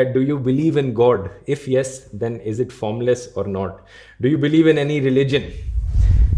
Do you believe in God? If yes, then is it formless or not? Do you believe in any religion?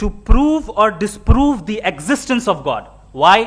to prove or disprove the existence of God. Why?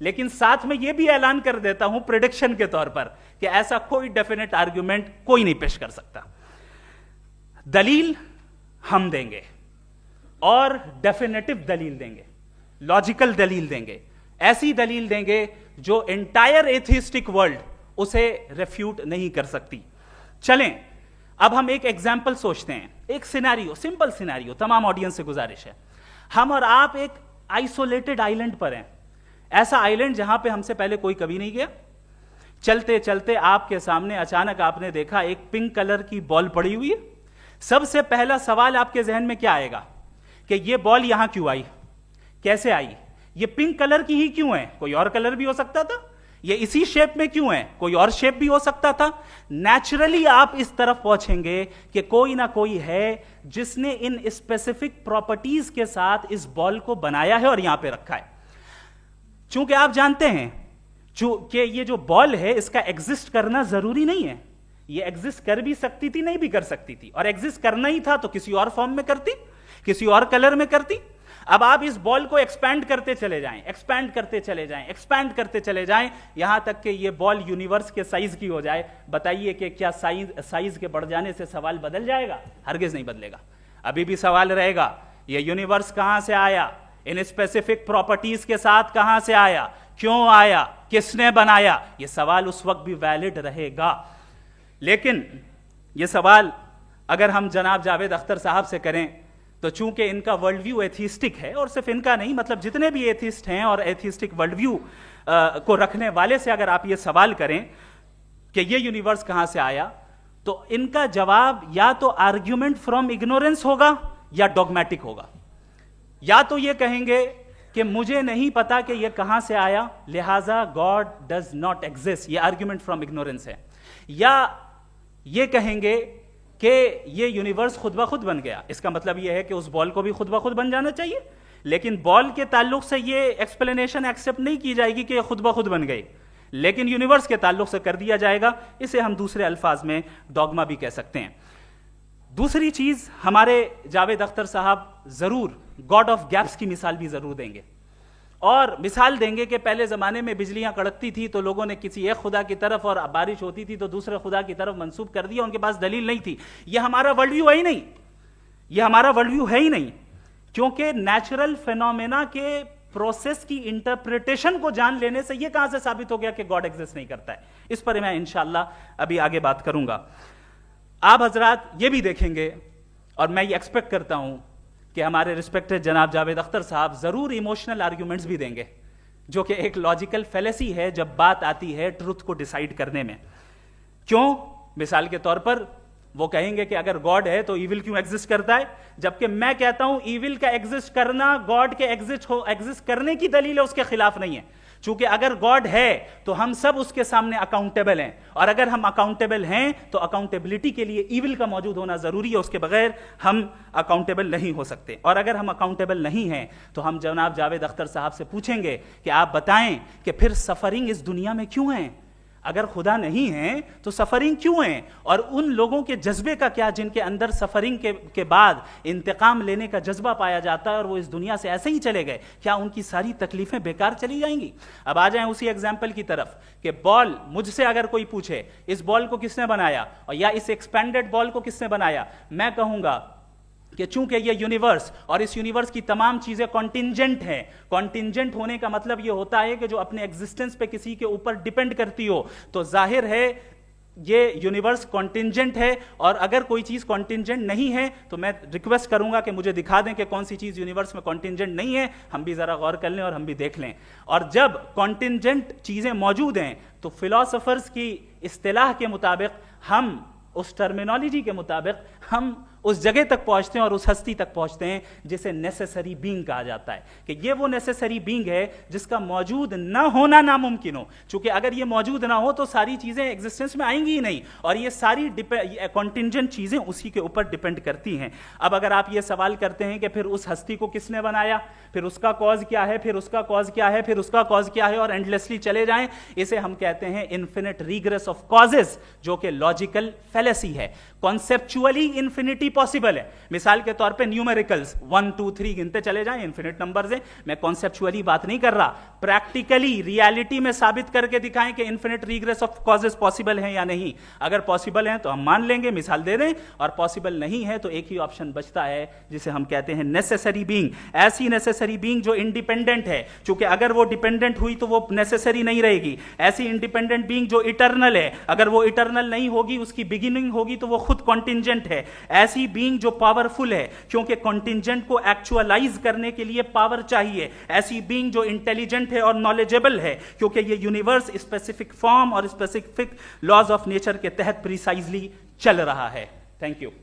لیکن ساتھ میں یہ بھی اعلان کر دیتا ہوں prediction کے طور پر کہ ایسا کوئی ڈیفینیٹ آرگیومنٹ کوئی نہیں پیش کر سکتا. دلیل ہم دیں گے اور ڈیفینیٹو دلیل دیں گے, لاجیکل دلیل دیں گے, ایسی دلیل دیں گے جو انٹائر ایتھیسٹک ورلڈ اسے ریفیوٹ نہیں کر سکتی. چلیں اب ہم ایک ایگزامپل سوچتے ہیں, ایک سینیریو, سمپل سینیریو, تمام آڈینس سے گزارش ہے, ہم اور آپ ایک آئسولیٹڈ آئیلینڈ پر ہیں, ایسا آئیلینڈ جہاں پہ ہم سے پہلے کوئی کبھی نہیں گیا. چلتے چلتے آپ کے سامنے اچانک آپ نے دیکھا ایک پنک کلر کی بال پڑی ہوئی ہے. سب سے پہلا سوال آپ کے ذہن میں کیا آئے گا کہ یہ بال یہاں کیوں آئی, کیسے آئی, یہ پنک کلر کی ہی کیوں ہے, کوئی اور کلر بھی ہو سکتا تھا, یہ اسی شیپ میں کیوں ہے, کوئی اور شیپ بھی ہو سکتا تھا. نیچرلی آپ اس طرف پہنچیں گے کہ کوئی نہ کوئی ہے جس نے ان اسپیسیفک پراپرٹیز کے ساتھ اس بال کو بنایا ہے اور یہاں پہ رکھا ہے. چونکہ آپ جانتے ہیں کہ یہ جو بال ہے اس کا ایگزسٹ کرنا ضروری نہیں ہے, یہ ایگزسٹ کر بھی سکتی تھی, نہیں بھی کر سکتی تھی, اور ایگزسٹ کرنا ہی تھا تو کسی اور فارم میں کرتی, کسی اور کلر میں کرتی. اب آپ اس بال کو ایکسپینڈ کرتے چلے جائیں, ایکسپینڈ کرتے چلے جائیں, ایکسپینڈ کرتے چلے جائیں, یہاں تک کہ یہ بال یونیورس کے سائز کی ہو جائے. بتائیے کہ کیا سائز کے بڑھ جانے سے سوال بدل جائے گا؟ ہرگز نہیں بدلے گا. ابھی بھی سوال رہے گا یہ یونیورس کہاں سے آیا, ان اسپیسیفک پراپرٹیز کے ساتھ کہاں سے آیا, کیوں آیا, کس نے بنایا, یہ سوال اس وقت بھی ویلڈ رہے گا. لیکن یہ سوال اگر ہم جناب جاوید اختر صاحب سے کریں تو چونکہ ان کا ورلڈ ویو ایتھیسٹک ہے, اور صرف ان کا نہیں, مطلب جتنے بھی ایتھیسٹ ہیں اور ایتھیسٹک ورلڈ ویو کو رکھنے والے سے اگر آپ یہ سوال کریں کہ یہ یونیورس کہاں سے آیا, تو ان کا جواب یا تو آرگیومنٹ فرام اگنورینس ہوگا یا ڈوگمیٹک ہوگا. یا تو یہ کہیں گے کہ مجھے نہیں پتا کہ یہ کہاں سے آیا, لہٰذا گاڈ ڈز ناٹ ایگزسٹ, یہ آرگیومنٹ فرام اگنورینس ہے. یا یہ کہیں گے کہ یہ یونیورس خود بخود بن گیا, اس کا مطلب یہ ہے کہ اس بال کو بھی خود بخود بن جانا چاہیے, لیکن بال کے تعلق سے یہ ایکسپلینیشن ایکسیپٹ نہیں کی جائے گی کہ یہ خود بخود بن گئی, لیکن یونیورس کے تعلق سے کر دیا جائے گا. اسے ہم دوسرے الفاظ میں ڈوگما بھی کہہ سکتے ہیں. دوسری چیز, ہمارے جاوید اختر صاحب ضرور گاڈ آف گیپس کی مثال بھی ضرور دیں گے, اور مثال دیں گے کہ پہلے زمانے میں بجلیاں کڑکتی تھی تو لوگوں نے کسی ایک خدا کی طرف, اور بارش ہوتی تھی تو دوسرے خدا کی طرف منسوب کر دیا, ان کے پاس دلیل نہیں تھی. یہ ہمارا ورلڈ ویو ہے ہی نہیں, یہ ہمارا ورلڈ ویو ہے ہی نہیں, کیونکہ نیچرل فینومینا کے پروسیس کی انٹرپریٹیشن کو جان لینے سے یہ کہاں سے ثابت ہو گیا کہ گاڈ ایگزسٹ نہیں کرتا ہے. اس پر میں انشاءاللہ ابھی آگے بات کروں گا. آپ حضرات یہ بھی دیکھیں گے, اور میں یہ ایکسپیکٹ کرتا ہوں کہ ہمارے رسپیکٹڈ جناب جاوید اختر صاحب ضرور ایموشنل آرگیومنٹس بھی دیں گے, جو کہ ایک لاجیکل فیلیسی ہے جب بات آتی ہے ٹروتھ کو ڈیسائیڈ کرنے میں. کیوں؟ مثال کے طور پر وہ کہیں گے کہ اگر گاڈ ہے تو ایول کیوں ایگزسٹ کرتا ہے, جبکہ میں کہتا ہوں ایول کا ایگزسٹ کرنا گاڈ کے ایگزسٹ کرنے کی دلیل ہے, اس کے خلاف نہیں ہے. چونکہ اگر گاڈ ہے تو ہم سب اس کے سامنے اکاؤنٹیبل ہیں, اور اگر ہم اکاؤنٹیبل ہیں تو اکاؤنٹیبلٹی کے لیے ایول کا موجود ہونا ضروری ہے, اس کے بغیر ہم اکاؤنٹیبل نہیں ہو سکتے. اور اگر ہم اکاؤنٹیبل نہیں ہیں تو ہم جناب جاوید اختر صاحب سے پوچھیں گے کہ آپ بتائیں کہ پھر سفرنگ اس دنیا میں کیوں ہیں؟ اگر خدا نہیں ہے تو سفرنگ کیوں ہیں؟ اور ان لوگوں کے جذبے کا کیا جن کے اندر سفرنگ کے بعد انتقام لینے کا جذبہ پایا جاتا ہے اور وہ اس دنیا سے ایسے ہی چلے گئے, کیا ان کی ساری تکلیفیں بیکار چلی جائیں گی؟ اب آ جائیں اسی ایگزامپل کی طرف کہ بال, مجھ سے اگر کوئی پوچھے اس بال کو کس نے بنایا اور یا اس ایکسپینڈڈ بال کو کس نے بنایا, میں کہوں گا کہ چونکہ یہ یونیورس اور اس یونیورس کی تمام چیزیں کانٹینجنٹ ہیں. کانٹینجنٹ ہونے کا مطلب یہ ہوتا ہے کہ جو اپنے ایگزسٹنس پہ کسی کے اوپر ڈیپینڈ کرتی ہو, تو ظاہر ہے یہ یونیورس کانٹینجنٹ ہے. اور اگر کوئی چیز کانٹینجنٹ نہیں ہے تو میں ریکویسٹ کروں گا کہ مجھے دکھا دیں کہ کون سی چیز یونیورس میں کانٹینجنٹ نہیں ہے, ہم بھی ذرا غور کر لیں اور ہم بھی دیکھ لیں. اور جب کانٹینجنٹ چیزیں موجود ہیں تو فلاسفرز کی اصطلاح کے مطابق, ہم اس ٹرمینالوجی کے مطابق ہم اس جگہ تک پہنچتے ہیں اور اس ہستی تک پہنچتے ہیں جسے نیسیسری بینگ کہا جاتا ہے, کہ یہ وہ نیسیسری بینگ ہے جس کا موجود نہ ہونا ناممکن ہو. چونکہ اگر یہ موجود نہ ہو تو ساری چیزیں ایگزسٹنس میں آئیں گی ہی نہیں, اور یہ ساری کانٹینجنٹ چیزیں اسی کے اوپر ڈیپینڈ کرتی ہیں. اب اگر آپ یہ سوال کرتے ہیں کہ پھر اس ہستی کو کس نے بنایا, پھر اس کا کاز کیا ہے, پھر اس کا کاز کیا ہے, پھر اس کا کاز کیا ہے, اور اینڈلیسلی چلے جائیں, اسے ہم کہتے ہیں انفینٹ ریگریس آف کازز, جو کہ لاجیکل فیلیسی ہے. کانسیپچولی انفینٹی پاسبل ہے. مثال کے طور پہ نیومیریکلز 1 2 3 گنتے چلے جائیں, انفینٹ نمبرز ہیں. میں کانسیپچولی بات نہیں کر رہا, پریکٹیکلی ریالٹی میں ثابت کر کے دکھائیں کہ infinite regress of causes possible ہیں یا نہیں. اگر پاسبل ہیں تو ہم مان لیں گے, مثال دے دیں, اور پاسبل نہیں ہے تو ایک ہی آپشن بچتا ہے جسے ہم کہتے ہیں نیسیسری بینگ. ایسی نیسیسری بینگ جو انڈیپینڈنٹ ہے, چونکہ اگر وہ ڈیپینڈنٹ ہوئی تو وہ نیسیسری نہیں رہے گی. ایسی انڈیپینڈنٹ بینگ جو اٹرنل ہے, اگر وہ اٹرنل نہیں ہوگی, اس کی بگننگ ہوگی تو وہ خود کنٹینجنٹ ہے. ایسی بینگ جو پاورفل ہے, کیونکہ کنٹینجنٹ کو ایکچوالائز کرنے کے لیے پاور چاہیے. ایسی بینگ جو انٹیلیجنٹ ہے اور نالجبل ہے, کیونکہ یہ یونیورس اسپیسیفک فارم اور اسپیسیفک لاز آف نیچر کے تحت پریسائزلی چل رہا ہے. Thank you.